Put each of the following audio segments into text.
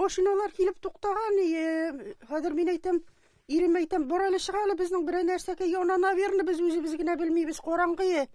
Машиналар килеп туктаган, хәзер мин әйтәм, ирем әйтәм, бар әле чыга әле безнең берәр нәрсәгә янана верне, без үзебез генә белмибез, караңгы.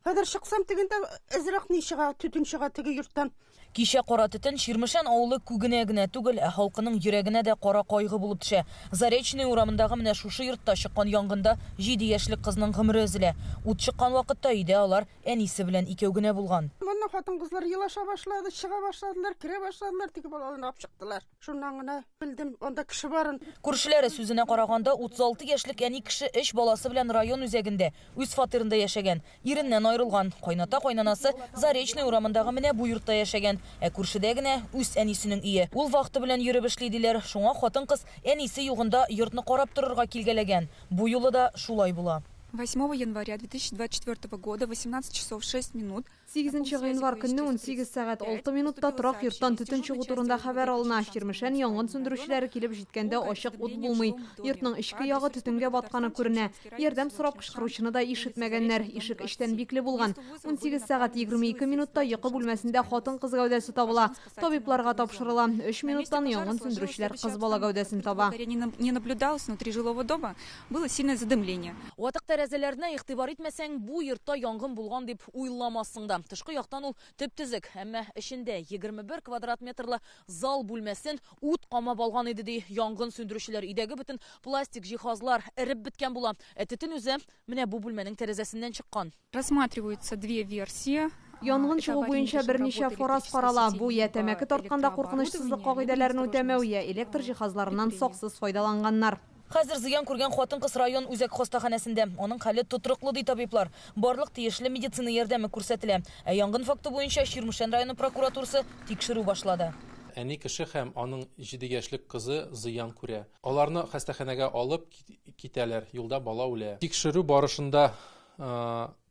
Хәзер чыксам тегендә әзрәк ни чыга, төтен чыга теге йорттан. Кичә кара төтен Ширмешән авылы күгенә генә түгел, халкының йөрәгенә дә кара кайгы булып төшә. Заречный урамындагы менә шушы йортта чыккан янгында 7 яшьлек кызның гомере өзелә. Ут чыккан вакытта өйдә алар әнисе белән икәү генә булган. Монда хатын-кызлар елаша башлады, чыга башладылар, кире башладылар, теге балаларны алып чыктылар. Шуннан гына белдем, анда кеше барын. Күршеләре сүзенә караганда 36 яшьлек әни кеше 3 баласы белән район үзәгендә үз фатирында яшәгән. Иреннән айрылган. Кайната-кайнанасы Заречный урамындагы менә бу йортта яшәгән. Күршедә генә үз әнисенең ие. Ул вакыты белән йөреп эшли диләр. Шуңа хатын-кыз әнисе югында йортны карап торырга килгәләгән. Бу юлы да шулай була. 8 января 2024 года, 18 часов 6 минут. 8 январ көнне 18 сәгать 6 минутта торак йорттан төтен чыгу турында хәбәр алына. Ширмешән янгын сөндерүчеләре килеп җиткәндә ачык ут булмый. Йортның ичке ягы төтенгә батканы күренә. Ярдәм сорап кычкыручыны да ишетмәгәннәр. Ишек эштән бикле булган. 18 сәгать 22 минутта йокы бүлмәсендә хатын-кыз гәүдәсе табыла. Табибларга тапшырыла. 3 минуттан янгын сөндерүчеләр кыз бала гәүдәсен таба. Не наблюдалось внутри жилого дома. Было сильное задымление. Ватык тәрәзәләренә игътибар итмәсәң, бу йортта янгын булган дип уйламассың да. Тышкы яктан ул төп-төзек, әмма эчендә 21 квадрат метрлы зал бүлмәсен ут камап алган иде ди янгын сөндерүчеләр. Идәге бөтен пластик җиһазлар эреп биткән була. Төтен үзе менә бу бүлмәнең тәрәзәсеннән чыккан. Рассматриваются две версии. Янгын чыгу буенча берничә фараз карала. Бу я тәмәке тартканда куркынычсызлык кагыйдәләрен үтәмәү, я электр җиһазларыннан саксыз файдаланганнар. Хәзер зыян күргән хатын-кыз район үзәк хастаханәсендә. Аның хәле тотрыклы ди табиблар. Барлык тиешле медицина ярдәме күрсәтелә. Янгын факты буенча Ширмешән районы прокуратурасы тикшерү башлады. Әни кеше һәм аның 7 яшьлек кызы зыян күрә. Аларны хастаханәгә алып китәләр. Юлда бала үлә. Тикшерү барышында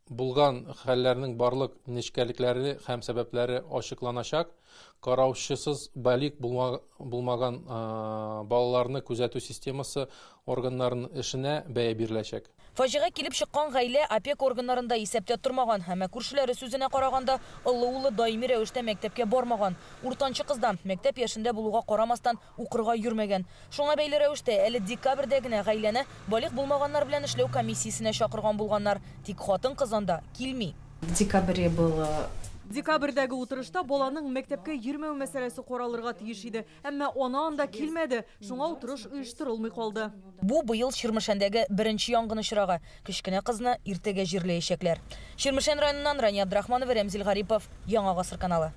булган хәлләрнең барлык нечкәлекләре һәм сәбәпләре ачыкланачак. Караучысыз балик булмаган балаларны күзәтү системасы органнарының эшенә бәя биреләчәк. Фаҗига килеп чыккан гаилә опек органнарында исәптә тормаган һәм күршеләре сүзенә караганда олы улы даими рәвештә мәктәпкә бармаган. Уртанчы кыздан мәктәп яшендә булуга карамастан укырга йөрмәгән. Шуңа бәйле рәвештә әле декабрьдә генә гаиләне балик булмаганнар белән эшләү комиссиясенә чакырган булганнар. Тик хатын-кыз анда килми. В декабре было. Декабрьдәге утырышта баланың мәктәпкә йөрмәү мәсьәләсе каралырга тиеш иде. Әмма ана анда килмәде. Шуңа утырыш оештырылмый калды. Бу быел Ширмешәндәге беренче янгын очрагы. Кечкенә кызны иртәгә җирләячәкләр. Ширмешән районыннан Рания Абдрахманова, Рәмзил Гарипов, Яңа гасыр каналы.